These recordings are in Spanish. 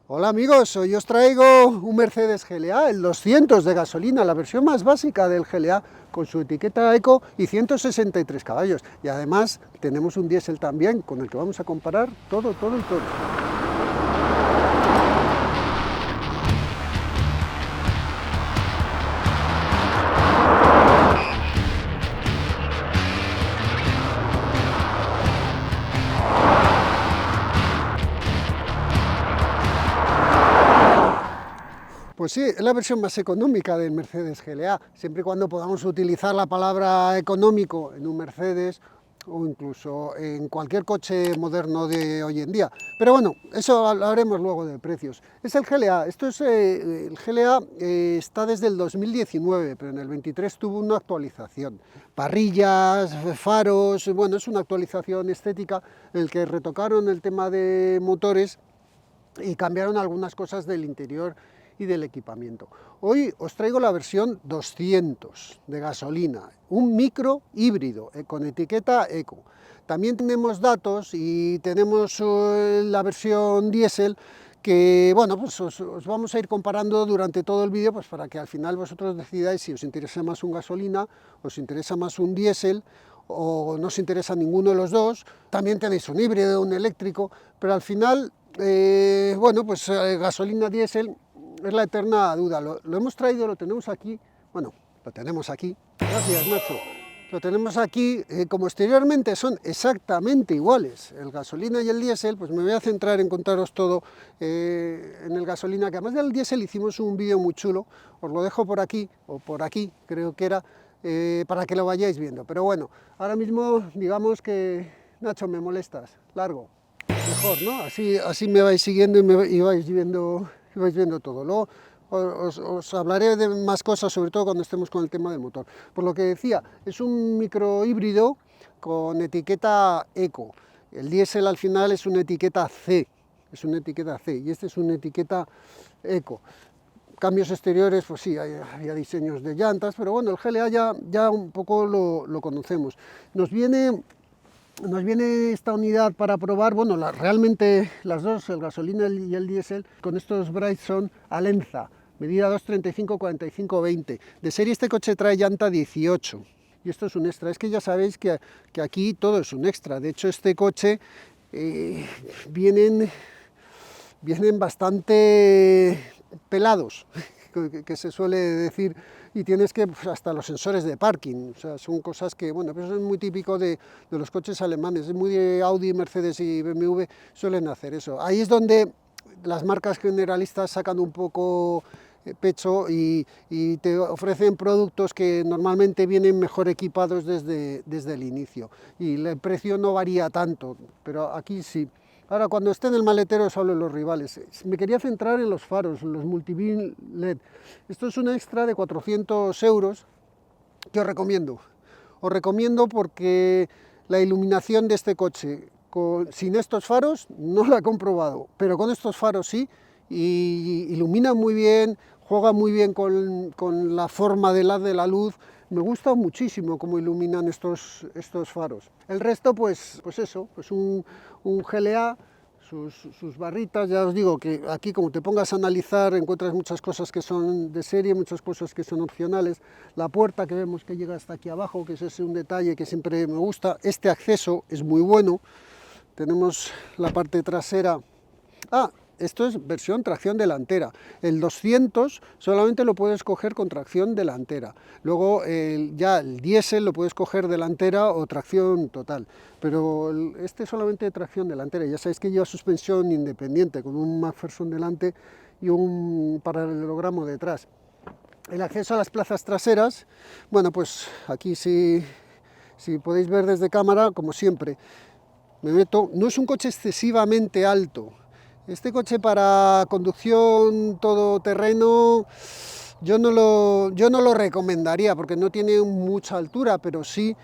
Hola amigos, hoy os traigo un Mercedes GLA, el 200 de gasolina, la versión más básica del GLA, con su etiqueta Eco y 163 caballos. Y además tenemos un diésel también, con el que vamos a comparar todo y todo. Pues sí, es la versión más económica del Mercedes GLA, siempre y cuando podamos utilizar la palabra económico en un Mercedes o incluso en cualquier coche moderno de hoy en día. Pero bueno, eso hablaremos luego de precios. Es el GLA, el GLA está desde el 2019, pero en el 23 tuvo una actualización. Parrillas, faros, bueno, es una actualización estética en el que retocaron el tema de motores y cambiaron algunas cosas del interior y del equipamiento. Hoy os traigo la versión 200 de gasolina, un micro híbrido con etiqueta Eco. También tenemos datos y tenemos la versión diésel que, bueno, pues os vamos a ir comparando durante todo el vídeo, pues para que al final vosotros decidáis si os interesa más un gasolina, os interesa más un diésel, o no os interesa ninguno de los dos. También tenéis un híbrido, un eléctrico, pero al final, bueno, pues gasolina, diésel, es la eterna duda. Lo hemos traído, lo tenemos aquí, bueno, lo tenemos aquí, gracias Nacho, lo tenemos aquí, como exteriormente son exactamente iguales, el gasolina y el diésel, pues me voy a centrar en contaros todo en el gasolina, que además del diésel hicimos un vídeo muy chulo, os lo dejo por aquí, o por aquí, creo que era, para que lo vayáis viendo. Pero bueno, ahora mismo digamos que, Nacho, me molestas, largo, mejor, ¿no? Así me vais siguiendo y vais viendo todo. Luego os hablaré de más cosas, sobre todo cuando estemos con el tema del motor. Por lo que decía, es un micro híbrido con etiqueta Eco. El diésel al final es una etiqueta C, y este es una etiqueta Eco. Cambios exteriores, pues sí, había diseños de llantas, pero bueno, el GLA ya un poco lo conocemos. Nos viene esta unidad para probar, bueno, realmente las dos, el gasolina y el diésel, con estos Brightson Alenza, medida 235 45 20. De serie este coche trae llanta 18. Y esto es un extra. Es que ya sabéis que aquí todo es un extra. De hecho, este coche vienen bastante pelados, que se suele decir, y tienes que, pues, hasta los sensores de parking, o sea, son cosas que, bueno, pues eso es muy típico de los coches alemanes, es muy de Audi, Mercedes y BMW, suelen hacer eso. Ahí es donde las marcas generalistas sacan un poco pecho y te ofrecen productos que normalmente vienen mejor equipados desde el inicio, y el precio no varía tanto, pero aquí sí. Ahora, cuando esté en el maletero os hablo de los rivales. Me quería centrar en los faros, en los multibeam LED. Esto es un extra de 400 euros que os recomiendo. Os recomiendo porque la iluminación de este coche, sin estos faros, no la he comprobado, pero con estos faros sí, y ilumina muy bien, juega muy bien con la forma de la luz. Me gusta muchísimo cómo iluminan estos faros. El resto, pues eso, pues un GLA, sus barritas. Ya os digo que aquí, como te pongas a analizar, encuentras muchas cosas que son de serie, muchas cosas que son opcionales. La puerta que vemos que llega hasta aquí abajo, que es un detalle que siempre me gusta. Este acceso es muy bueno. Tenemos la parte trasera. Esto es versión tracción delantera. El 200 solamente lo puedes coger con tracción delantera. Luego ya el diésel lo puedes coger delantera o tracción total. Pero este solamente tracción delantera. Ya sabéis que lleva suspensión independiente con un McPherson delante y un paralelogramo detrás. El acceso a las plazas traseras, bueno, pues aquí si podéis ver desde cámara, como siempre, me meto. No es un coche excesivamente alto. Este coche para conducción todoterreno yo no lo recomendaría porque no tiene mucha altura, pero sí,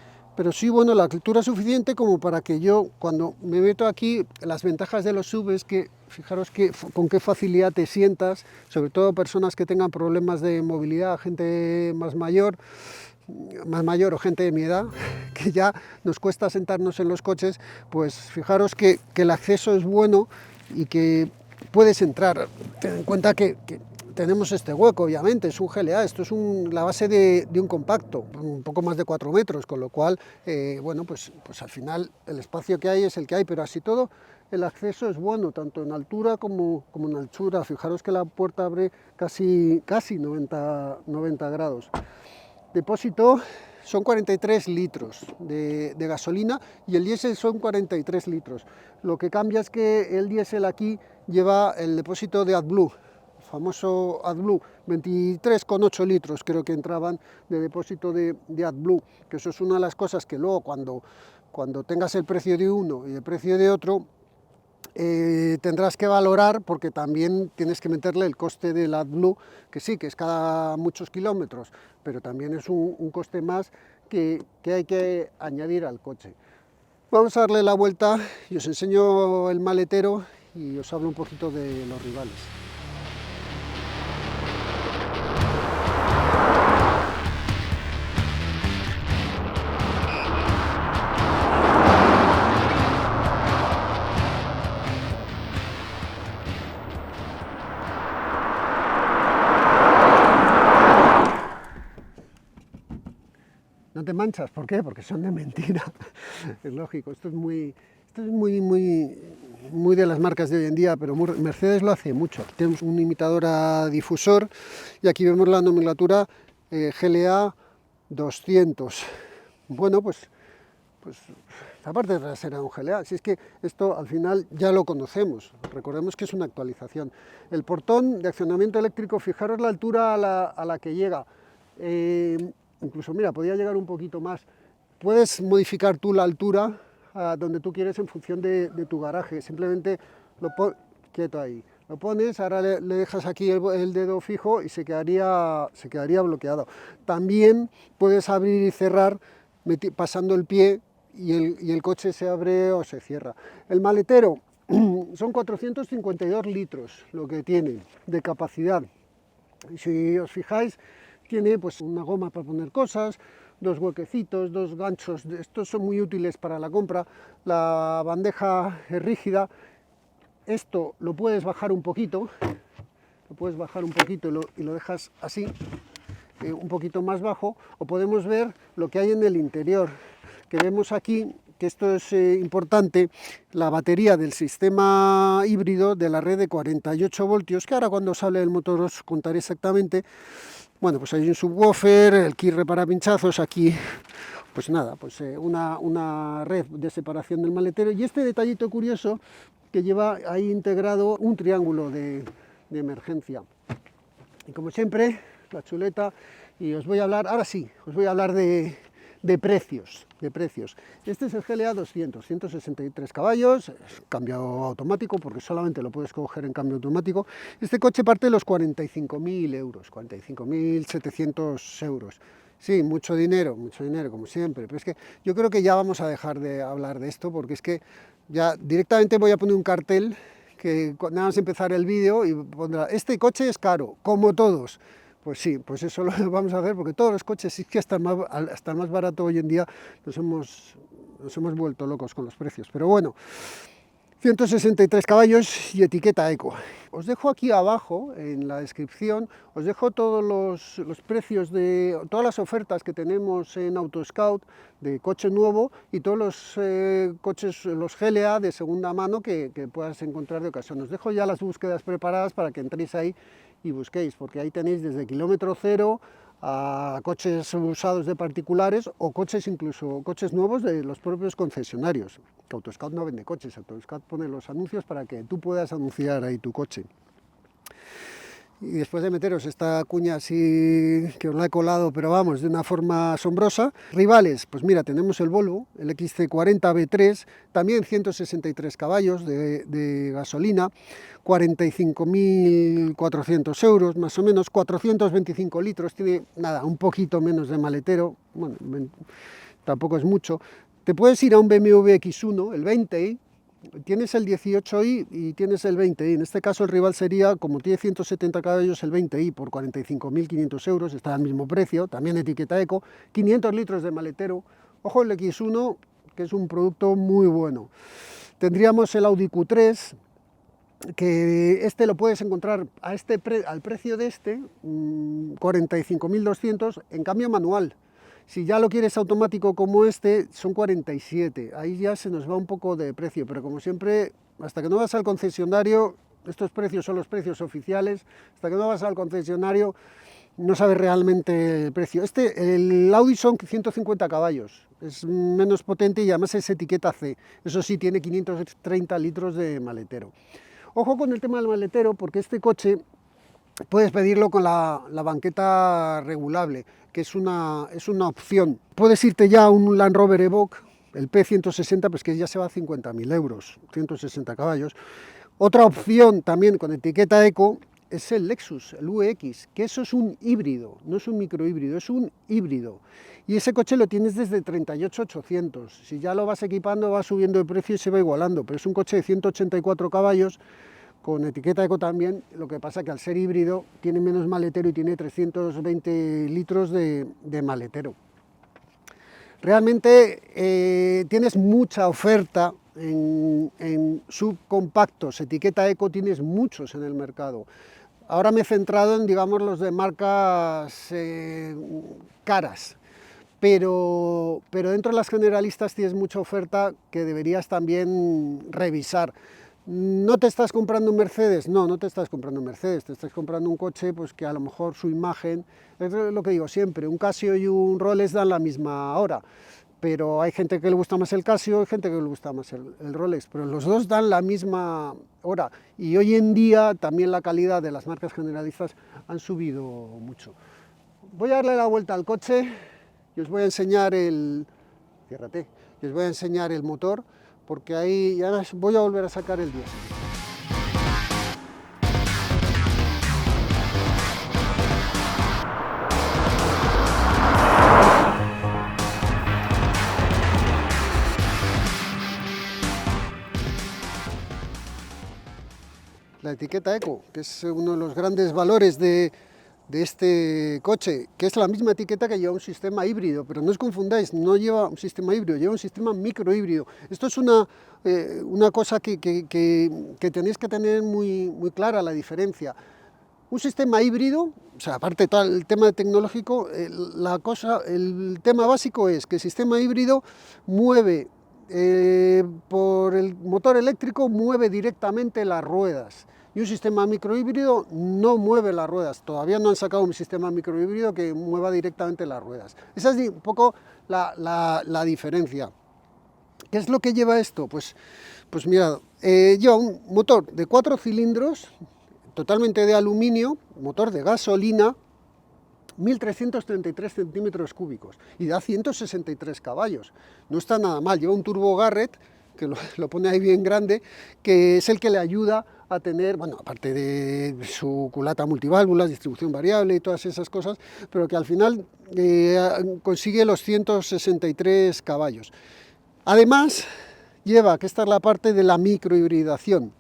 bueno, la altura suficiente como para que yo, cuando me meto aquí, las ventajas de los SUV es que, fijaros con qué facilidad te sientas, sobre todo personas que tengan problemas de movilidad, gente más mayor o gente de mi edad, que ya nos cuesta sentarnos en los coches, pues fijaros que el acceso es bueno y que puedes entrar. Ten en cuenta que tenemos este hueco, obviamente, es un GLA, esto es la base de un compacto, un poco más de 4 metros, con lo cual, bueno, pues al final el espacio que hay es el que hay, pero así todo el acceso es bueno, tanto en altura como en anchura. Fijaros que la puerta abre casi 90 grados. Depósito son 43 litros de gasolina y el diésel son 43 litros. Lo que cambia es que el diésel aquí lleva el depósito de AdBlue, el famoso AdBlue, 23,8 litros creo que entraban de depósito de AdBlue, que eso es una de las cosas que luego cuando tengas el precio de uno y el precio de otro, tendrás que valorar, porque también tienes que meterle el coste del AdBlue, que sí, que es cada muchos kilómetros, pero también es un coste más que hay que añadir al coche. Vamos a darle la vuelta y os enseño el maletero y os hablo un poquito de los rivales. No te manchas, ¿por qué? Porque son de mentira. Es lógico, esto es muy de las marcas de hoy en día, pero Mercedes lo hace mucho. Aquí tenemos un imitador a difusor y aquí vemos la nomenclatura GLA 200. Bueno, pues la parte trasera de un GLA, si es que esto al final ya lo conocemos, recordemos que es una actualización. El portón de accionamiento eléctrico, fijaros la altura a la que llega. Incluso, mira, podría llegar un poquito más. Puedes modificar tú la altura a donde tú quieres en función de tu garaje. Simplemente quieto ahí. Lo pones, ahora le dejas aquí el dedo fijo y se quedaría bloqueado. También puedes abrir y cerrar pasando el pie y el coche se abre o se cierra. El maletero son 452 litros lo que tiene de capacidad. Si os fijáis, tiene pues una goma para poner cosas, dos huequecitos, dos ganchos, estos son muy útiles para la compra. La bandeja es rígida, esto lo puedes bajar un poquito, y lo dejas así, un poquito más bajo, o podemos ver lo que hay en el interior, que vemos aquí, que esto es importante, la batería del sistema híbrido de la red de 48 voltios, que ahora cuando sale el motor os contaré exactamente. Bueno, pues hay un subwoofer, el kit repara pinchazos, aquí pues nada, pues una red de separación del maletero y este detallito curioso que lleva ahí integrado un triángulo de emergencia. Y como siempre, la chuleta, y os voy a hablar, ahora sí, os voy a hablar de precios. Este es el GLA 200, 163 caballos, es cambio automático porque solamente lo puedes coger en cambio automático. Este coche parte de los 45.000 euros, 45.700 euros. Sí, mucho dinero, como siempre, pero es que yo creo que ya vamos a dejar de hablar de esto porque es que ya directamente voy a poner un cartel que nada más empezar el vídeo y pondrá, este coche es caro, como todos. Pues sí, pues eso lo vamos a hacer porque todos los coches, sí que hasta el más barato hoy en día nos hemos vuelto locos con los precios. Pero bueno, 163 caballos y etiqueta eco. Os dejo aquí abajo en la descripción, os dejo todos los precios de todas las ofertas que tenemos en AutoScout de coche nuevo y todos los coches, los GLA de segunda mano que puedas encontrar de ocasión. Os dejo ya las búsquedas preparadas para que entréis ahí y busquéis, porque ahí tenéis desde kilómetro cero a coches usados de particulares o incluso coches nuevos de los propios concesionarios. Que AutoScout no vende coches, AutoScout pone los anuncios para que tú puedas anunciar ahí tu coche. Y después de meteros esta cuña así, que os la he colado, pero vamos, de una forma asombrosa. Rivales, pues mira, tenemos el Volvo, el XC40 B3, también 163 caballos de gasolina, 45.400 euros, más o menos, 425 litros, tiene nada, un poquito menos de maletero, bueno, tampoco es mucho. Te puedes ir a un BMW X1, el 20i, tienes el 18i y tienes el 20i, en este caso el rival sería, como tiene 170 caballos, el 20i por 45.500 euros, está al mismo precio, también etiqueta eco, 500 litros de maletero. Ojo, el X1, que es un producto muy bueno. Tendríamos el Audi Q3, que este lo puedes encontrar al precio de este, 45.200, en cambio manual. Si ya lo quieres automático como este, son 47. Ahí ya se nos va un poco de precio, pero como siempre, hasta que no vas al concesionario, estos precios son los precios oficiales, hasta que no vas al concesionario no sabes realmente el precio. El Audi son 150 caballos, es menos potente y además es etiqueta C. Eso sí, tiene 530 litros de maletero. Ojo con el tema del maletero, porque este coche puedes pedirlo con la banqueta regulable, que es una opción. Puedes irte ya a un Land Rover Evoque, el P160, pues que ya se va a 50.000 euros, 160 caballos. Otra opción también con etiqueta Eco es el Lexus, el UX, que eso es un híbrido, no es un microhíbrido, es un híbrido. Y ese coche lo tienes desde 38.800. Si ya lo vas equipando, va subiendo de precio y se va igualando, pero es un coche de 184 caballos, con etiqueta Eco también, lo que pasa que al ser híbrido tiene menos maletero y tiene 320 litros de maletero. Realmente tienes mucha oferta en subcompactos, etiqueta Eco tienes muchos en el mercado. Ahora me he centrado en, digamos, los de marcas caras, pero dentro de las generalistas tienes mucha oferta que deberías también revisar. ¿No te estás comprando un Mercedes? No, no te estás comprando un Mercedes, te estás comprando un coche pues, que a lo mejor su imagen, es lo que digo siempre, un Casio y un Rolex dan la misma hora, pero hay gente que le gusta más el Casio, hay gente que le gusta más el Rolex, pero los dos dan la misma hora, y hoy en día también la calidad de las marcas generalistas han subido mucho. Voy a darle la vuelta al coche y os voy a enseñar ciérrate, y os voy a enseñar el motor, porque ahí ya voy a volver a sacar el 10. La etiqueta Eco, que es uno de los grandes valores de este coche, que es la misma etiqueta que lleva un sistema híbrido, pero no os confundáis, no lleva un sistema híbrido, lleva un sistema microhíbrido. Esto es una cosa que tenéis que tener muy clara la diferencia. Un sistema híbrido, o sea, aparte de todo el tema tecnológico, el tema básico es que el sistema híbrido mueve, por el motor eléctrico, mueve directamente las ruedas. Y un sistema microhíbrido no mueve las ruedas. Todavía no han sacado un sistema microhíbrido que mueva directamente las ruedas. Esa es un poco la diferencia. ¿Qué es lo que lleva esto? Pues mirad, lleva un motor de 4 cilindros, totalmente de aluminio, motor de gasolina, 1.333 centímetros cúbicos y da 163 caballos. No está nada mal. Lleva un turbo Garrett, que lo pone ahí bien grande, que es el que le ayuda a tener, bueno, aparte de su culata multiválvulas, distribución variable y todas esas cosas, pero que al final consigue los 163 caballos. Además, lleva, que esta es la parte de la microhibridación,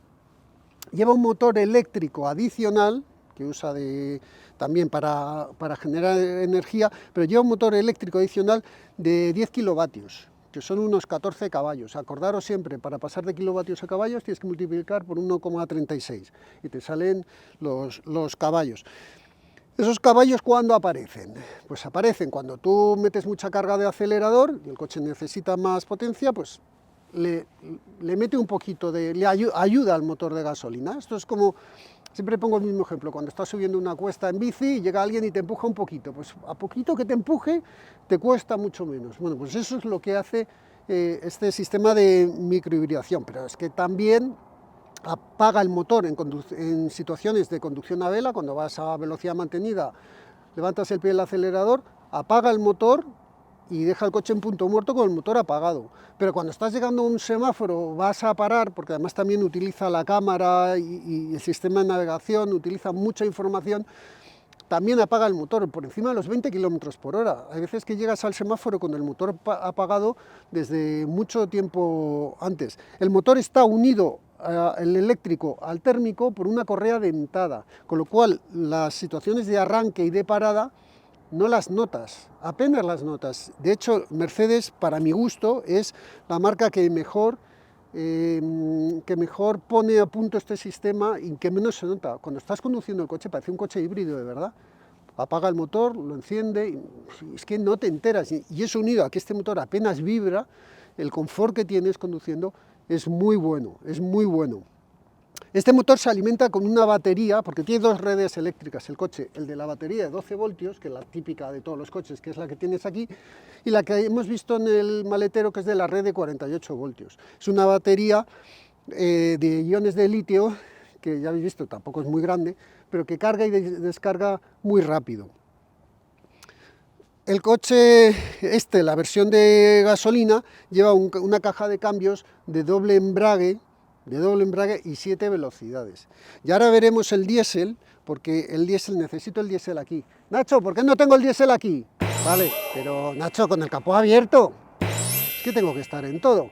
lleva un motor eléctrico adicional, que usa también para generar energía, pero lleva un motor eléctrico adicional de 10 kilovatios, que son unos 14 caballos. Acordaros siempre, para pasar de kilovatios a caballos tienes que multiplicar por 1,36 y te salen los caballos. ¿Esos caballos cuándo aparecen? Pues aparecen cuando tú metes mucha carga de acelerador y el coche necesita más potencia, pues le mete un poquito le ayuda al motor de gasolina. Esto es como, siempre pongo el mismo ejemplo, cuando estás subiendo una cuesta en bici y llega alguien y te empuja un poquito, pues a poquito que te empuje te cuesta mucho menos. Bueno, pues eso es lo que hace este sistema de microhibridación, pero es que también apaga el motor en situaciones de conducción a vela, cuando vas a velocidad mantenida, levantas el pie del acelerador, apaga el motor y deja el coche en punto muerto con el motor apagado. Pero cuando estás llegando a un semáforo vas a parar, porque además también utiliza la cámara y el sistema de navegación, utiliza mucha información, también apaga el motor por encima de los 20 km por hora. Hay veces que llegas al semáforo con el motor apagado desde mucho tiempo antes. El motor está unido, el eléctrico, al térmico por una correa dentada, con lo cual las situaciones de arranque y de parada no las notas, apenas las notas. De hecho, Mercedes, para mi gusto, es la marca que mejor que mejor pone a punto este sistema y que menos se nota. Cuando estás conduciendo el coche parece un coche híbrido de verdad. Apaga el motor, lo enciende, y es que no te enteras. Y eso unido a que este motor apenas vibra, el confort que tienes conduciendo es muy bueno, es muy bueno. Este motor se alimenta con una batería, porque tiene dos redes eléctricas el coche, el de la batería de 12 voltios, que es la típica de todos los coches, que es la que tienes aquí, y la que hemos visto en el maletero, que es de la red de 48 voltios. Es una batería de iones de litio, que ya habéis visto, tampoco es muy grande, pero que carga y descarga muy rápido. El coche, la versión de gasolina, lleva una caja de cambios de doble embrague y 7 velocidades. Y ahora veremos el diésel, porque el diésel, necesito el diésel aquí. Nacho, ¿por qué no tengo el diésel aquí? Vale, pero Nacho, con el capó abierto. Es que tengo que estar en todo.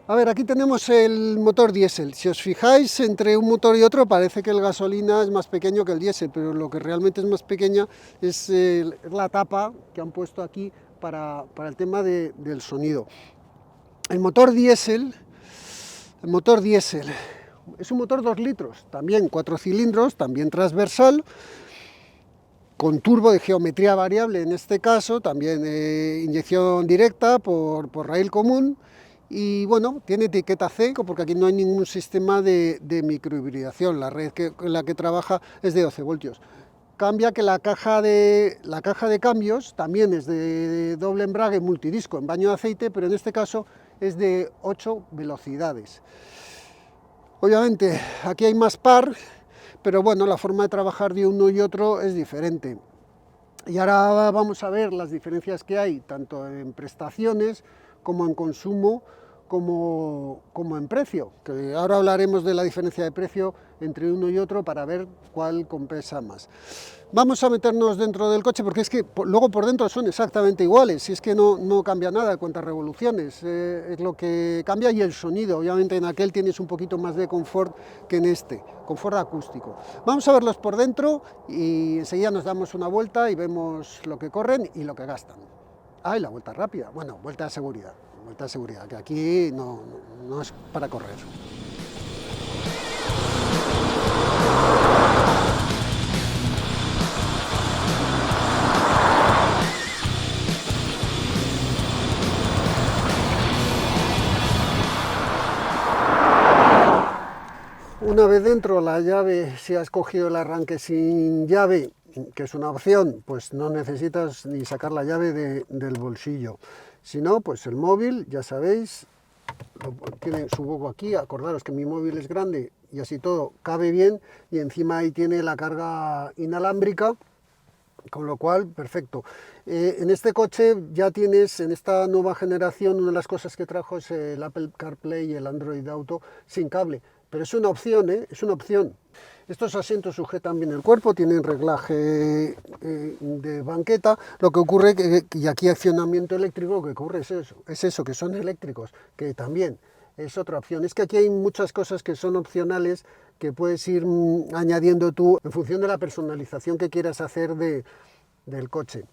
A ver, aquí tenemos el motor diésel. Si os fijáis, entre un motor y otro parece que el gasolina es más pequeño que el diésel, pero lo que realmente es más pequeña es la tapa que han puesto aquí para el tema del sonido. El motor diésel es un motor 2 litros, también 4 cilindros, también transversal, con turbo de geometría variable en este caso, también inyección directa por raíl común, y bueno, tiene etiqueta C, porque aquí no hay ningún sistema de microhibridación, la red en la que trabaja es de 12 voltios. Cambia que la caja de cambios también es de doble embrague multidisco en baño de aceite, pero en este caso es de 8 velocidades. Obviamente aquí hay más par, pero bueno, la forma de trabajar de uno y otro es diferente. Y ahora vamos a ver las diferencias que hay, tanto en prestaciones como en consumo, como en precio, que ahora hablaremos de la diferencia de precio entre uno y otro para ver cuál compensa más. Vamos a meternos dentro del coche, porque es que luego por dentro son exactamente iguales, si es que no cambia nada en cuanto a revoluciones, es lo que cambia, y el sonido, obviamente en aquel tienes un poquito más de confort que en este, confort acústico. Vamos a verlos por dentro y enseguida nos damos una vuelta y vemos lo que corren y lo que gastan. Ah, y la vuelta rápida, bueno, vuelta de seguridad, que aquí no es para correr. Una vez dentro, la llave, si has cogido el arranque sin llave, que es una opción, pues no necesitas ni sacar la llave del bolsillo. Si no, pues el móvil, ya sabéis, tiene su hueco aquí. Acordaros que mi móvil es grande y así todo cabe bien, y encima ahí tiene la carga inalámbrica, con lo cual, perfecto. En este coche ya tienes, en esta nueva generación, una de las cosas que trajo es el Apple CarPlay y el Android Auto sin cable. Pero es una opción, es una opción. Estos asientos sujetan bien el cuerpo, tienen reglaje de banqueta. Lo que ocurre, y aquí accionamiento eléctrico, lo que ocurre es eso, que son eléctricos, que también es otra opción. Es que aquí hay muchas cosas que son opcionales, que puedes ir añadiendo tú en función de la personalización que quieras hacer del coche.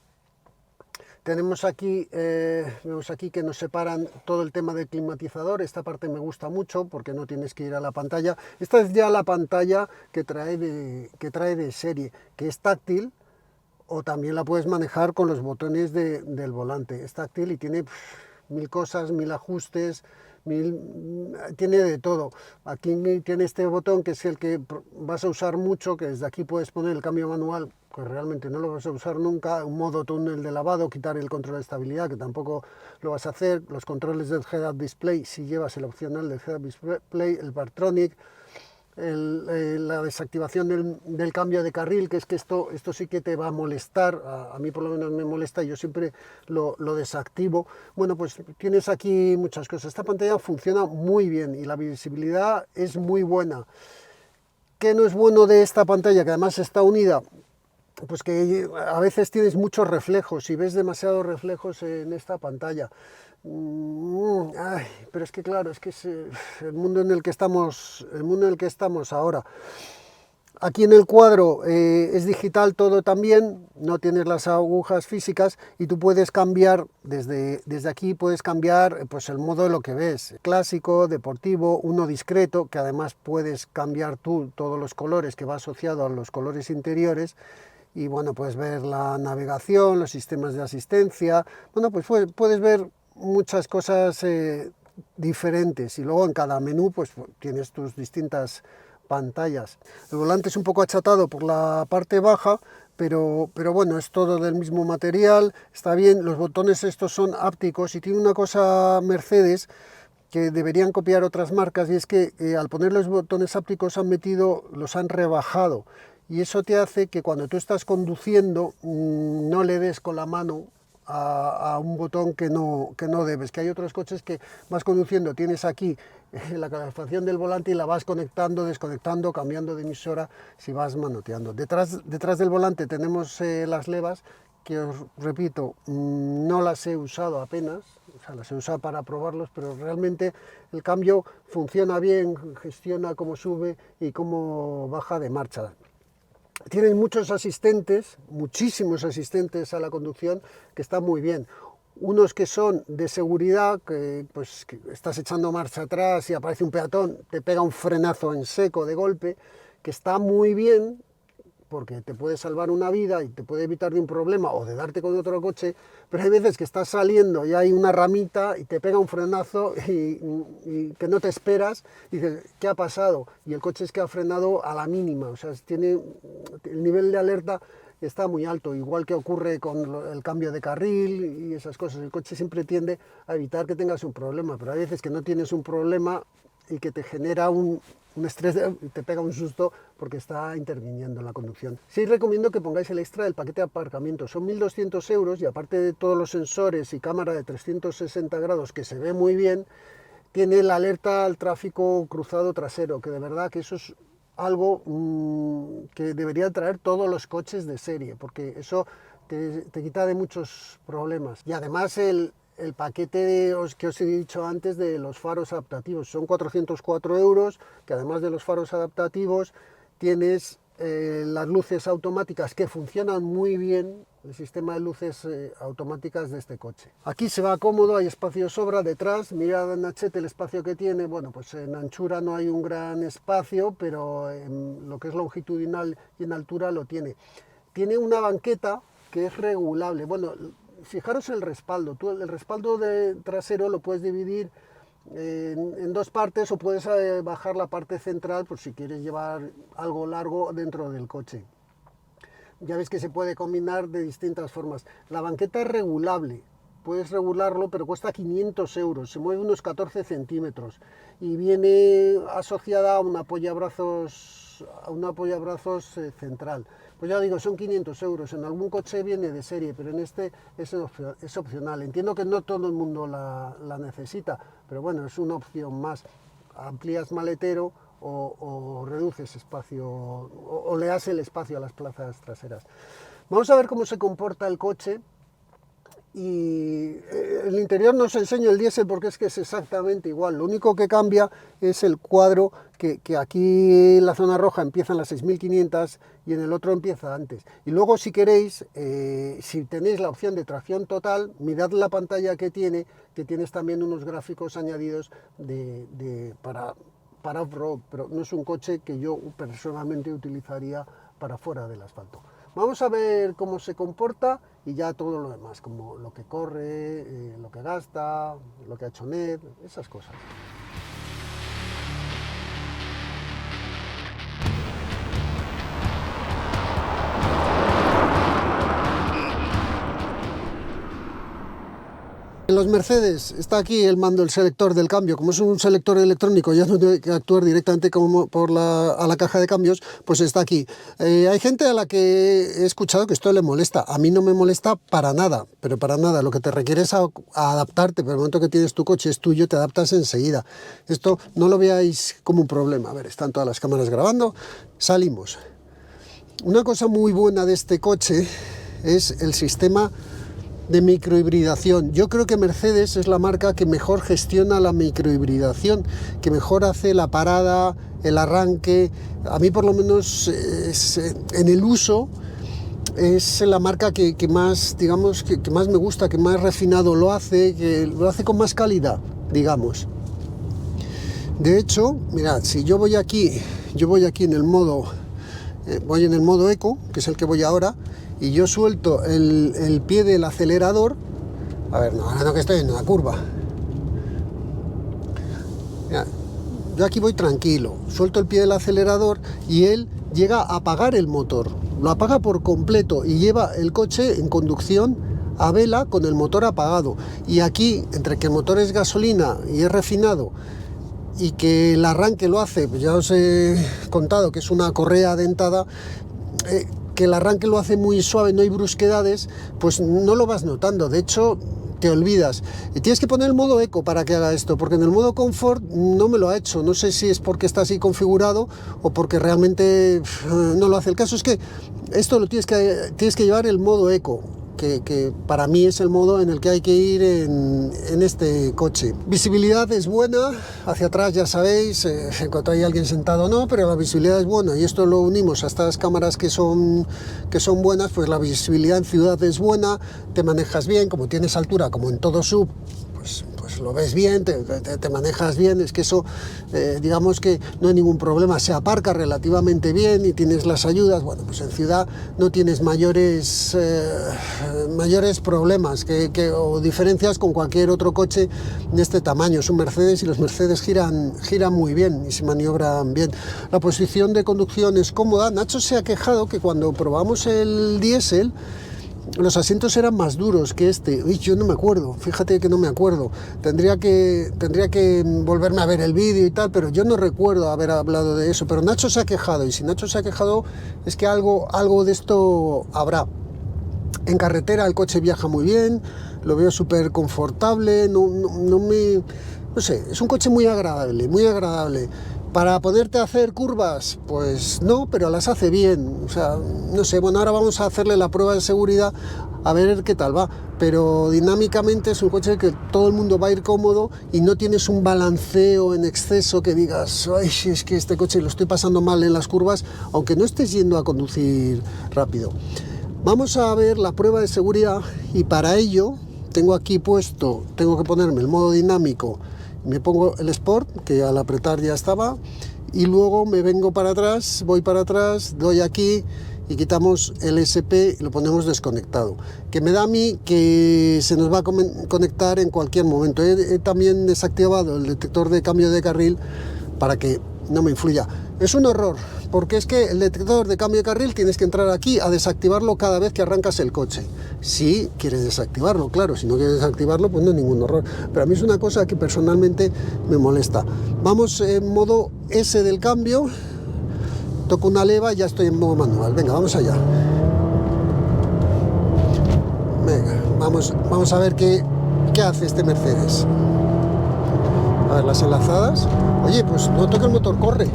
Tenemos aquí, vemos aquí que nos separan todo el tema del climatizador. Esta parte me gusta mucho porque no tienes que ir a la pantalla. Esta es ya la pantalla que trae de serie, que es táctil, o también la puedes manejar con los botones del volante. Es táctil y tiene mil cosas, mil ajustes, tiene de todo. Aquí tiene este botón que es el que vas a usar mucho, que desde aquí puedes poner el cambio manual, que realmente no lo vas a usar nunca, un modo túnel de lavado, quitar el control de estabilidad, que tampoco lo vas a hacer, los controles del Head-Up Display, si llevas el opcional del Head-Up Display, el Partronic, la desactivación del cambio de carril, que es que esto sí que te va a molestar, a mí por lo menos me molesta, y yo siempre lo desactivo. Bueno, pues tienes aquí muchas cosas. Esta pantalla funciona muy bien y la visibilidad es muy buena. ¿Qué no es bueno de esta pantalla, que además está unida? Pues que a veces tienes muchos reflejos y ves demasiados reflejos en esta pantalla. Ay, pero es que claro, es que es el mundo en el que estamos ahora. Aquí en el cuadro es digital todo también, no tienes las agujas físicas y tú puedes cambiar, desde aquí puedes cambiar pues el modo de lo que ves, clásico, deportivo, uno discreto, que además puedes cambiar tú todos los colores que va asociado a los colores interiores. Y bueno, puedes ver la navegación, los sistemas de asistencia, bueno, pues puedes ver muchas cosas diferentes y luego en cada menú pues tienes tus distintas pantallas. El volante es un poco achatado por la parte baja, pero bueno, es todo del mismo material, está bien, los botones estos son ápticos y tiene una cosa Mercedes que deberían copiar otras marcas y es que al poner los botones ápticos los han rebajado y eso te hace que cuando tú estás conduciendo no le des con la mano a un botón que no debes, que hay otros coches que vas conduciendo, tienes aquí la calefacción del volante y la vas conectando, desconectando, cambiando de emisora si vas manoteando. Detrás del volante tenemos las levas, que os repito, no las he usado apenas, o sea, las he usado para probarlos, pero realmente el cambio funciona bien, gestiona cómo sube y cómo baja de marcha. Tienen muchos asistentes, muchísimos asistentes a la conducción, que están muy bien. Unos que son de seguridad, que estás echando marcha atrás y aparece un peatón, te pega un frenazo en seco de golpe, que está muy bien, porque te puede salvar una vida y te puede evitar de un problema o de darte con otro coche, pero hay veces que estás saliendo y hay una ramita y te pega un frenazo y que no te esperas y dices, ¿qué ha pasado? Y el coche es que ha frenado a la mínima, o sea, el nivel de alerta está muy alto, igual que ocurre con el cambio de carril y esas cosas. El coche siempre tiende a evitar que tengas un problema, pero hay veces que no tienes un problema y que te genera un estrés, te pega un susto porque está interviniendo en la conducción. Sí recomiendo que pongáis el extra del paquete de aparcamiento, son 1.200 euros y aparte de todos los sensores y cámara de 360 grados que se ve muy bien, tiene la alerta al tráfico cruzado trasero, que de verdad que eso es algo que deberían traer todos los coches de serie, porque eso te quita de muchos problemas. Y además el paquete que os he dicho antes de los faros adaptativos, son 404 euros, que además de los faros adaptativos tienes las luces automáticas que funcionan muy bien, el sistema de luces automáticas de este coche. Aquí se va cómodo, hay espacio de sobra detrás, mirad en Nachete el espacio que tiene, bueno, pues en anchura no hay un gran espacio, pero en lo que es longitudinal y en altura lo tiene. Tiene una banqueta que es regulable, bueno, fijaros el respaldo, el respaldo trasero lo puedes dividir en dos partes o puedes bajar la parte central por si quieres llevar algo largo dentro del coche. Ya ves que se puede combinar de distintas formas. La banqueta es regulable, puedes regularlo, pero cuesta 500 euros, se mueve unos 14 centímetros y viene asociada a un apoyabrazos central. Pues ya digo, son 500 euros, en algún coche viene de serie, pero en este es opcional. Entiendo que no todo el mundo la necesita, pero bueno, es una opción más. Amplías maletero o reduces espacio, o le das el espacio a las plazas traseras. Vamos a ver cómo se comporta el coche. Y el interior no os enseño el diésel porque es que es exactamente igual, lo único que cambia es el cuadro, que aquí en la zona roja empiezan las 6.500 y en el otro empieza antes. Y luego si queréis, si tenéis la opción de tracción total, mirad la pantalla que tienes también unos gráficos añadidos para off-road, pero no es un coche que yo personalmente utilizaría para fuera del asfalto. Vamos a ver cómo se comporta y ya todo lo demás, como lo que corre, lo que gasta, lo que ha hecho net, esas cosas. En los Mercedes está aquí el mando, el selector del cambio. Como es un selector electrónico, ya no tiene que actuar directamente a la caja de cambios, pues está aquí. Hay gente a la que he escuchado que esto le molesta. A mí no me molesta para nada, pero para nada. Lo que te requiere es adaptarte, pero el momento que tienes tu coche es tuyo, te adaptas enseguida. Esto no lo veáis como un problema. A ver, están todas las cámaras grabando. Salimos. Una cosa muy buena de este coche es el sistema de microhibridación. Yo creo que Mercedes es la marca que mejor gestiona la microhibridación, que mejor hace la parada el arranque, a mí por lo menos en el uso es la marca que más, digamos, que más me gusta, que más refinado lo hace, que lo hace con más calidad, digamos. De hecho, mirad, si yo voy aquí en el modo, voy en el modo eco, que es el que voy ahora, y yo suelto el pie del acelerador, a ver, no, ahora no que estoy en una curva. Mirad, yo aquí voy tranquilo, suelto el pie del acelerador y él llega a apagar el motor, lo apaga por completo y lleva el coche en conducción a vela con el motor apagado. Y aquí, entre que el motor es gasolina y es refinado, y que el arranque lo hace, pues ya os he contado que es una correa dentada, que el arranque lo hace muy suave, no hay brusquedades, pues no lo vas notando. De hecho, te olvidas. Y tienes que poner el modo eco para que haga esto, porque en el modo confort no me lo ha hecho. No sé si es porque está así configurado o porque realmente no lo hace. El caso es que esto lo tienes que llevar el modo eco, que para mí es el modo en el que hay que ir en este coche. Visibilidad es buena, hacia atrás ya sabéis, en cuanto hay alguien sentado no, pero la visibilidad es buena, y esto lo unimos a estas cámaras que son buenas, pues la visibilidad en ciudad es buena, te manejas bien, como tienes altura, como en todo sub, pues lo ves bien, te manejas bien, es que eso, digamos que no hay ningún problema, se aparca relativamente bien y tienes las ayudas. Bueno, pues en ciudad no tienes mayores problemas o diferencias con cualquier otro coche de este tamaño. Es un Mercedes y los Mercedes giran muy bien y se maniobran bien. La posición de conducción es cómoda. Nacho se ha quejado que cuando probamos el diésel, los asientos eran más duros que este. Uy, yo no me acuerdo, fíjate que no me acuerdo. Tendría que volverme a ver el vídeo y tal, pero yo no recuerdo haber hablado de eso. Pero Nacho se ha quejado, y si Nacho se ha quejado es que algo de esto habrá. En carretera el coche viaja muy bien, lo veo súper confortable, no sé, es un coche muy agradable, muy agradable. Para ponerte a hacer curvas, pues no, pero las hace bien. O sea, no sé, bueno, ahora vamos a hacerle la prueba de seguridad a ver qué tal va. Pero dinámicamente es un coche que todo el mundo va a ir cómodo y no tienes un balanceo en exceso que digas, ay, es que este coche lo estoy pasando mal en las curvas, aunque no estés yendo a conducir rápido. Vamos a ver la prueba de seguridad, y para ello tengo aquí puesto, tengo que ponerme el modo dinámico. Me pongo el Sport, que al apretar ya estaba, y luego me vengo para atrás, voy para atrás, doy aquí y quitamos el SP y lo ponemos desconectado, que me da a mí que se nos va a conectar en cualquier momento. He también desactivado el detector de cambio de carril para que no me influya. Es un horror, porque es que el detector de cambio de carril tienes que entrar aquí a desactivarlo cada vez que arrancas el coche. Si quieres desactivarlo, claro, si no quieres desactivarlo, pues no es ningún horror. Pero a mí es una cosa que personalmente me molesta. Vamos en modo S del cambio, toco una leva y ya estoy en modo manual. Venga, vamos allá. Venga, vamos a ver qué hace este Mercedes. A ver, las enlazadas. Oye, pues noto que el motor corre.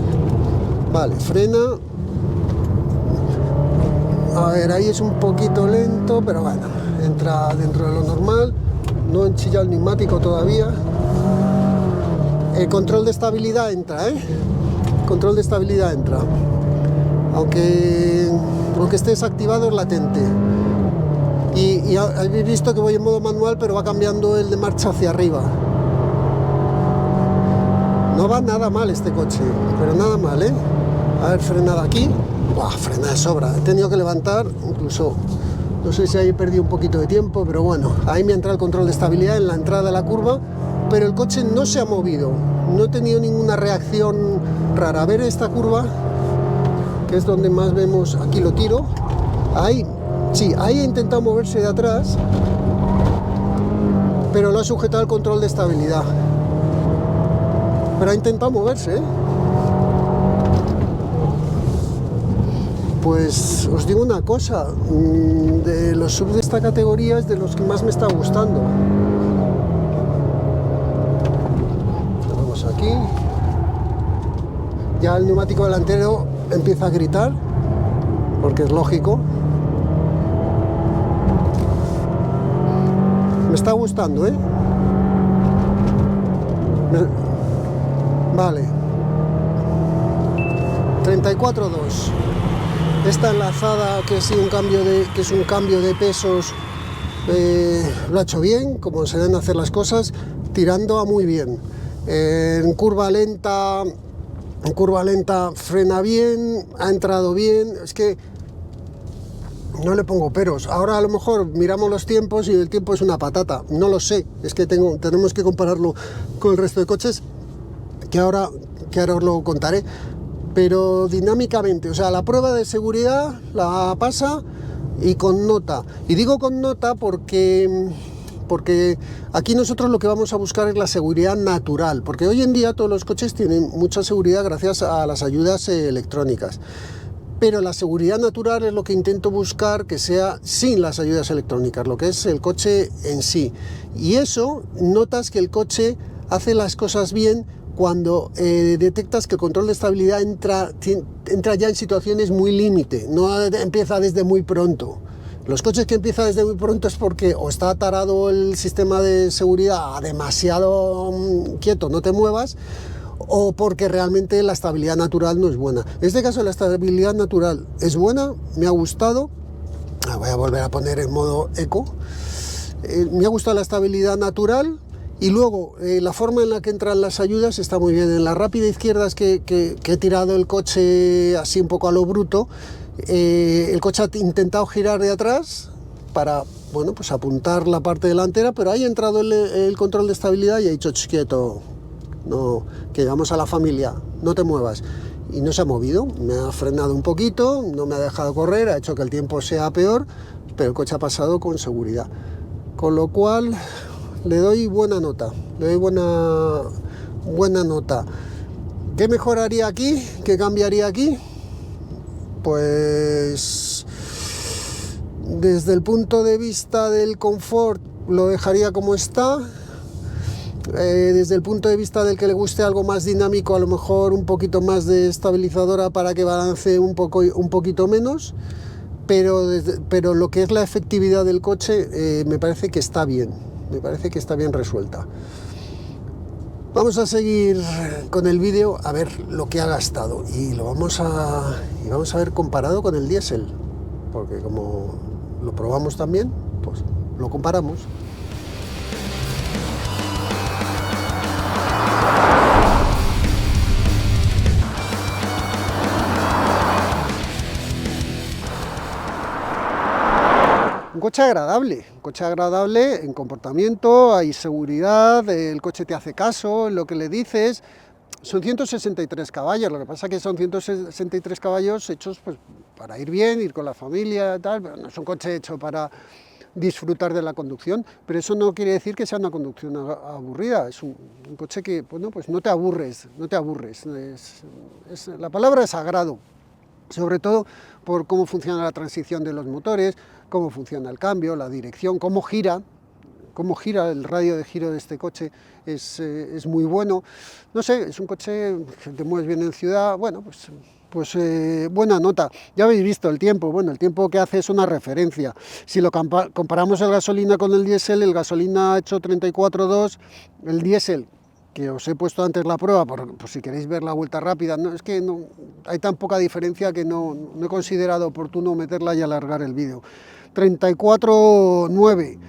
Vale, frena. A ver, ahí es un poquito lento, pero bueno, entra dentro de lo normal. No he enchillado el neumático todavía. El control de estabilidad entra, Control de estabilidad entra. Aunque esté desactivado, es latente. Y habéis visto que voy en modo manual, pero va cambiando el de marcha hacia arriba. No va nada mal este coche, pero nada mal, A ver, frenada aquí. Buah, frena de sobra. He tenido que levantar, incluso, no sé si ahí he perdido un poquito de tiempo, pero bueno, ahí me ha entrado el control de estabilidad en la entrada de la curva, pero el coche no se ha movido. No he tenido ninguna reacción rara. A ver esta curva, que es donde más vemos, aquí lo tiro. Ahí, sí, ahí he intentado moverse de atrás, pero lo ha sujetado el control de estabilidad. Pero ha intentado moverse, Pues os digo una cosa, de los sub de esta categoría es de los que más me está gustando. Vamos aquí. Ya el neumático delantero empieza a gritar, porque es lógico. Me está gustando, Vale. 34,2. Esta enlazada, que es un cambio de pesos, lo ha hecho bien, como se deben hacer las cosas, tirando a muy bien. En curva lenta frena bien, ha entrado bien. Es que no le pongo peros. Ahora a lo mejor miramos los tiempos y el tiempo es una patata. No lo sé, es que tenemos que compararlo con el resto de coches, que ahora os lo contaré. Pero dinámicamente, o sea, la prueba de seguridad la pasa y con nota. Y digo con nota porque aquí nosotros lo que vamos a buscar es la seguridad natural, porque hoy en día todos los coches tienen mucha seguridad gracias a las ayudas electrónicas. Pero la seguridad natural es lo que intento buscar, que sea sin las ayudas electrónicas, lo que es el coche en sí. Y eso, notas que el coche hace las cosas bien cuando detectas que el control de estabilidad entra ya en situaciones muy límite, no empieza desde muy pronto. Los coches que empiezan desde muy pronto es porque o está tarado el sistema de seguridad demasiado quieto, no te muevas, o porque realmente la estabilidad natural no es buena. En este caso la estabilidad natural es buena, me ha gustado. Voy a volver a poner en modo eco. Me ha gustado la estabilidad natural. Y luego, la forma en la que entran las ayudas está muy bien. En la rápida izquierda es que he tirado el coche así un poco a lo bruto. El coche ha intentado girar de atrás para, bueno, pues apuntar la parte delantera, pero ahí ha entrado el control de estabilidad y ha dicho, quieto, no, que llegamos a la familia, no te muevas. Y no se ha movido, me ha frenado un poquito, no me ha dejado correr, ha hecho que el tiempo sea peor, pero el coche ha pasado con seguridad. Con lo cual le doy buena nota, buena nota. ¿Qué mejoraría aquí? ¿Qué cambiaría aquí? Pues desde el punto de vista del confort lo dejaría como está. Desde el punto de vista del que le guste algo más dinámico, a lo mejor un poquito más de estabilizadora para que balance un poquito menos. Pero lo que es la efectividad del coche me parece que está bien. Me parece que está bien resuelta. Vamos a seguir con el vídeo a ver lo que ha gastado y vamos a ver comparado con el diésel, porque como lo probamos también, pues lo comparamos. Un coche agradable en comportamiento, hay seguridad, el coche te hace caso en lo que le dices. Son 163 caballos, lo que pasa es que son 163 caballos hechos pues para ir bien, ir con la familia y tal, pero no es un coche hecho para disfrutar de la conducción, pero eso no quiere decir que sea una conducción aburrida, es un coche que, bueno, pues no te aburres, la palabra es agrado, sobre todo por cómo funciona la transición de los motores, cómo funciona el cambio, la dirección, cómo gira el radio de giro de este coche es muy bueno. No sé, es un coche que te mueves bien en ciudad, bueno, pues buena nota. Ya habéis visto el tiempo, bueno, el tiempo que hace es una referencia. Si lo comparamos el gasolina con el diésel, el gasolina ha hecho 34,2, el diésel, que os he puesto antes la prueba, por si queréis ver la vuelta rápida, no, es que no, hay tan poca diferencia que no he considerado oportuno meterla y alargar el vídeo. 34,9,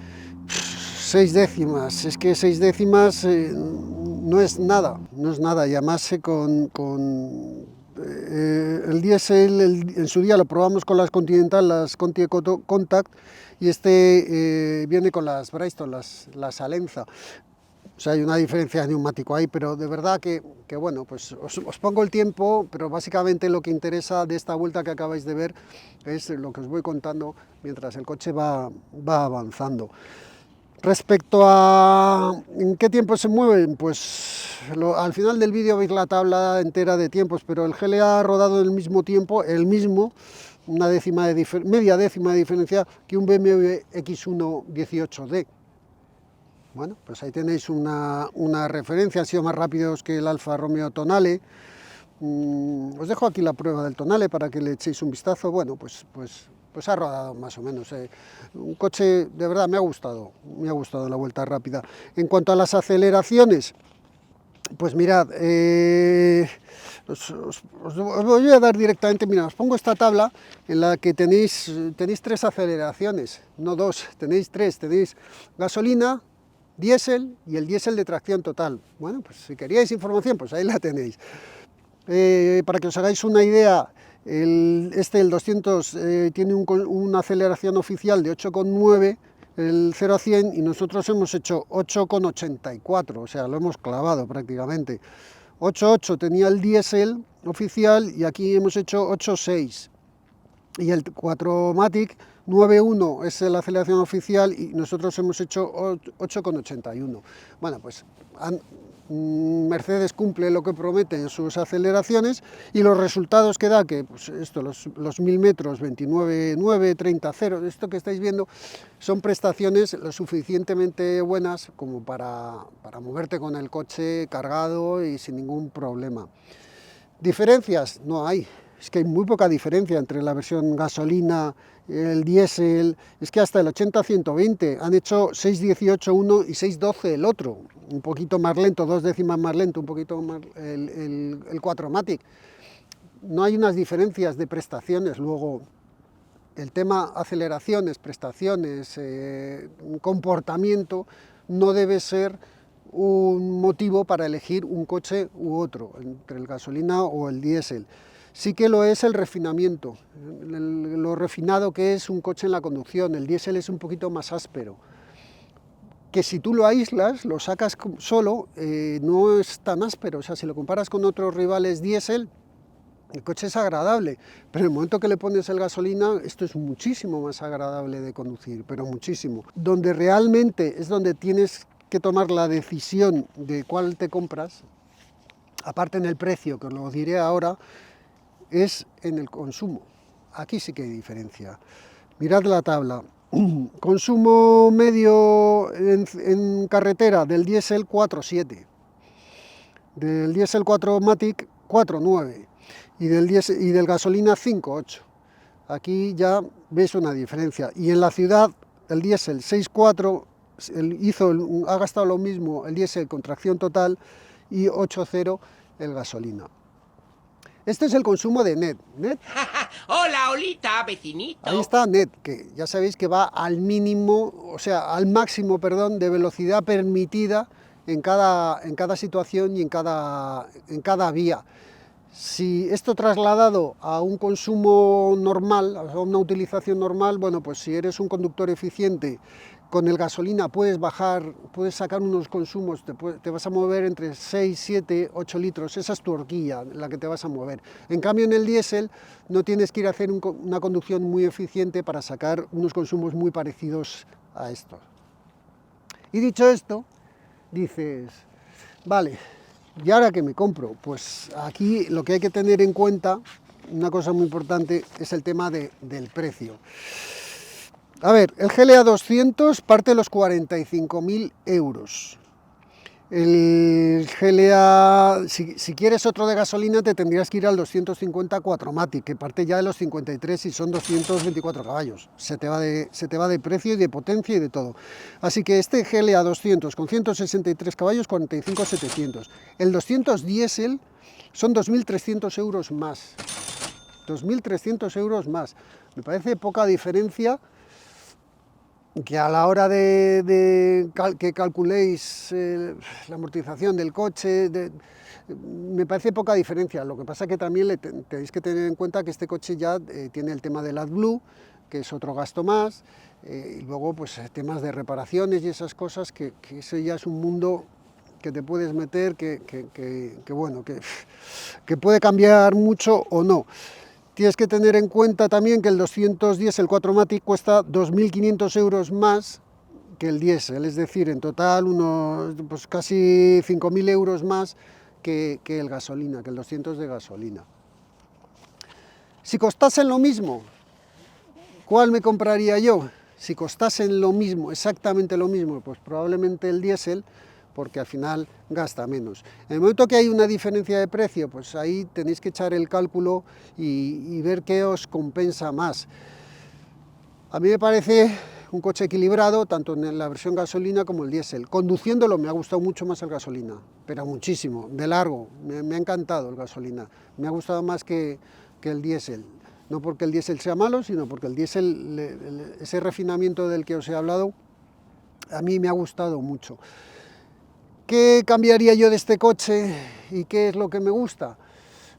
6 décimas, es que 6 décimas no es nada, y además el diésel en su día lo probamos con las Continental, las Conti Contact, y este viene con las Bristol, las Alenza. O sea, hay una diferencia de neumático ahí, pero de verdad que bueno, pues os pongo el tiempo, pero básicamente lo que interesa de esta vuelta que acabáis de ver es lo que os voy contando mientras el coche va avanzando. Respecto a en qué tiempo se mueven, pues al final del vídeo veis la tabla entera de tiempos, pero el GLA ha rodado en el mismo tiempo, una media décima de diferencia que un BMW X1 18D. Bueno, pues ahí tenéis una referencia, han sido más rápidos que el Alfa Romeo Tonale. Os dejo aquí la prueba del Tonale para que le echéis un vistazo. Bueno, pues ha rodado más o menos. Un coche, de verdad, me ha gustado la vuelta rápida. En cuanto a las aceleraciones, Pues mirad, os voy a dar directamente, mira, os pongo esta tabla en la que tenéis tres aceleraciones, no dos, tenéis tres, tenéis gasolina, diésel y el diésel de tracción total. Bueno, pues si queríais información, pues ahí la tenéis. Para que os hagáis una idea, el 200 tiene una aceleración oficial de 8,9, el 0 a 100, y nosotros hemos hecho 8,84, o sea, lo hemos clavado prácticamente. 8,8 tenía el diésel oficial y aquí hemos hecho 8,6. Y el 4MATIC 9,1 es la aceleración oficial y nosotros hemos hecho 8,81. Bueno, pues Mercedes cumple lo que promete en sus aceleraciones y los resultados que da, que pues esto, los 1000 metros, 29,9, 30,0, esto que estáis viendo, son prestaciones lo suficientemente buenas como para moverte con el coche cargado y sin ningún problema. ¿Diferencias? No hay. Es que hay muy poca diferencia entre la versión gasolina, el diésel, es que hasta el 80-120 han hecho 6,18 uno y 6,12 el otro, un poquito más lento, 2 décimas más lento, un poquito más el 4MATIC. No hay unas diferencias de prestaciones. Luego, el tema aceleraciones, prestaciones, comportamiento, no debe ser un motivo para elegir un coche u otro, entre el gasolina o el diésel. Sí que lo es el refinamiento, lo refinado que es un coche en la conducción. El diésel es un poquito más áspero, que si tú lo aíslas, lo sacas solo, no es tan áspero. O sea, si lo comparas con otros rivales diésel, el coche es agradable, pero en el momento que le pones el gasolina, esto es muchísimo más agradable de conducir, pero muchísimo. Donde realmente es donde tienes que tomar la decisión de cuál te compras, aparte en el precio, que os lo diré ahora, es en el consumo. Aquí sí que hay diferencia. Mirad la tabla. Consumo medio en carretera del diésel 4,7, del diésel 4MATIC 4,9 y del gasolina 5,8. Aquí ya ves una diferencia. Y en la ciudad el diésel 6,4 ha gastado lo mismo el diésel con tracción total y 8,0 el gasolina. Este es el consumo de NET. Hola, Olita, vecinito. Ahí está NET, que ya sabéis que va al mínimo, o sea, al máximo, perdón, de velocidad permitida en cada situación y en cada vía. Si esto trasladado a un consumo normal, a una utilización normal, bueno, pues si eres un conductor eficiente, con el gasolina puedes sacar unos consumos, te vas a mover entre 6, 7, 8 litros, esa es tu horquilla, la que te vas a mover. En cambio en el diésel no tienes que ir a hacer una conducción muy eficiente para sacar unos consumos muy parecidos a estos. Y dicho esto, dices, vale, ¿y ahora qué me compro? Pues aquí lo que hay que tener en cuenta, una cosa muy importante, es el tema del precio. A ver, el GLA 200 parte de los 45.000 euros. El GLA, si quieres otro de gasolina, te tendrías que ir al 250 4MATIC, que parte ya de los 53 y son 224 caballos. Se te va de precio y de potencia y de todo. Así que este GLA 200 con 163 caballos, 45.700. El 200 diésel son 2.300 euros más. 2.300 euros más. Me parece poca diferencia, que a la hora que calculéis la amortización del coche, me parece poca diferencia. Lo que pasa es que también tenéis que tener en cuenta que este coche ya tiene el tema del AdBlue, que es otro gasto más, y luego pues temas de reparaciones y esas cosas, que eso ya es un mundo que te puedes meter, bueno, que puede cambiar mucho o no. Tienes que tener en cuenta también que el 210, el 4MATIC, cuesta 2.500 euros más que el diésel, es decir, en total unos pues casi 5.000 euros más que el gasolina, que el 200 de gasolina. Si costasen lo mismo, ¿cuál me compraría yo? Si costasen lo mismo, exactamente lo mismo, pues probablemente el diésel, porque al final gasta menos. En el momento que hay una diferencia de precio, pues ahí tenéis que echar el cálculo y ver qué os compensa más. A mí me parece un coche equilibrado, tanto en la versión gasolina como el diésel. Conduciéndolo me ha gustado mucho más el gasolina, pero muchísimo, de largo, me ha encantado el gasolina, me ha gustado más que el diésel. No porque el diésel sea malo, sino porque el diésel, ese refinamiento del que os he hablado, a mí me ha gustado mucho. ¿Qué cambiaría yo de este coche y qué es lo que me gusta?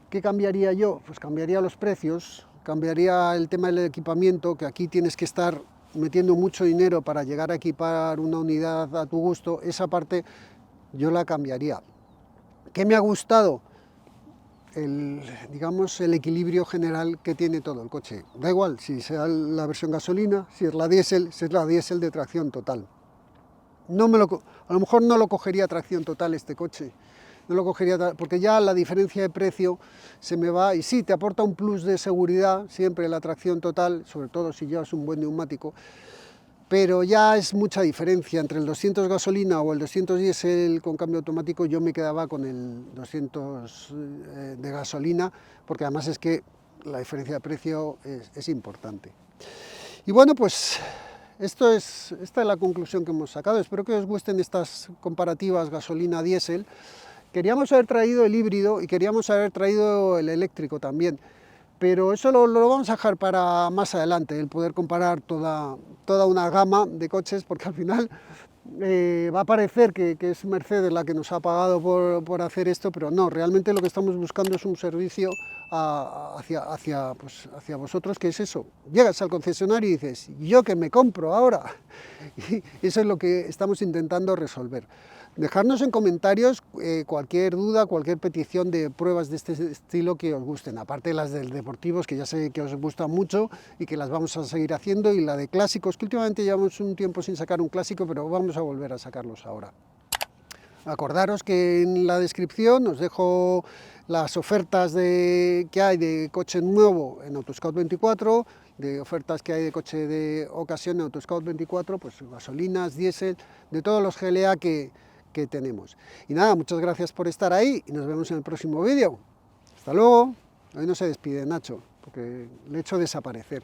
¿Qué cambiaría yo? Pues cambiaría los precios, cambiaría el tema del equipamiento, que aquí tienes que estar metiendo mucho dinero para llegar a equipar una unidad a tu gusto. Esa parte yo la cambiaría. ¿Qué me ha gustado? Digamos, el equilibrio general que tiene todo el coche. Da igual si sea la versión gasolina, si es la diésel de tracción total. A lo mejor no lo cogería tracción total este coche, no lo cogería porque ya la diferencia de precio se me va, y sí, te aporta un plus de seguridad siempre la tracción total, sobre todo si llevas un buen neumático, pero ya es mucha diferencia entre el 200 gasolina o el 200 diésel con cambio automático. Yo me quedaba con el 200 de gasolina, porque además es que la diferencia de precio es importante. Y bueno, pues esta es la conclusión que hemos sacado. Espero que os gusten estas comparativas gasolina-diésel. Queríamos haber traído el híbrido y queríamos haber traído el eléctrico también, pero eso lo vamos a dejar para más adelante, el poder comparar toda una gama de coches, porque al final va a parecer que es Mercedes la que nos ha pagado por hacer esto, pero no, realmente lo que estamos buscando es un servicio hacia vosotros, que es eso. Llegas al concesionario y dices, ¿yo qué me compro ahora? Y eso es lo que estamos intentando resolver. Dejarnos en comentarios cualquier duda, cualquier petición de pruebas de este estilo que os gusten, aparte de las del deportivos, que ya sé que os gustan mucho y que las vamos a seguir haciendo, y la de clásicos, que últimamente llevamos un tiempo sin sacar un clásico, pero vamos a volver a sacarlos ahora. Acordaros que en la descripción os dejo las ofertas que hay de coche nuevo en Autoscout24, de ofertas que hay de coche de ocasión en Autoscout24, pues gasolinas, diésel, de todos los GLA que tenemos. Y nada, muchas gracias por estar ahí y nos vemos en el próximo vídeo. Hasta luego. Hoy no se despide Nacho, porque le he hecho desaparecer.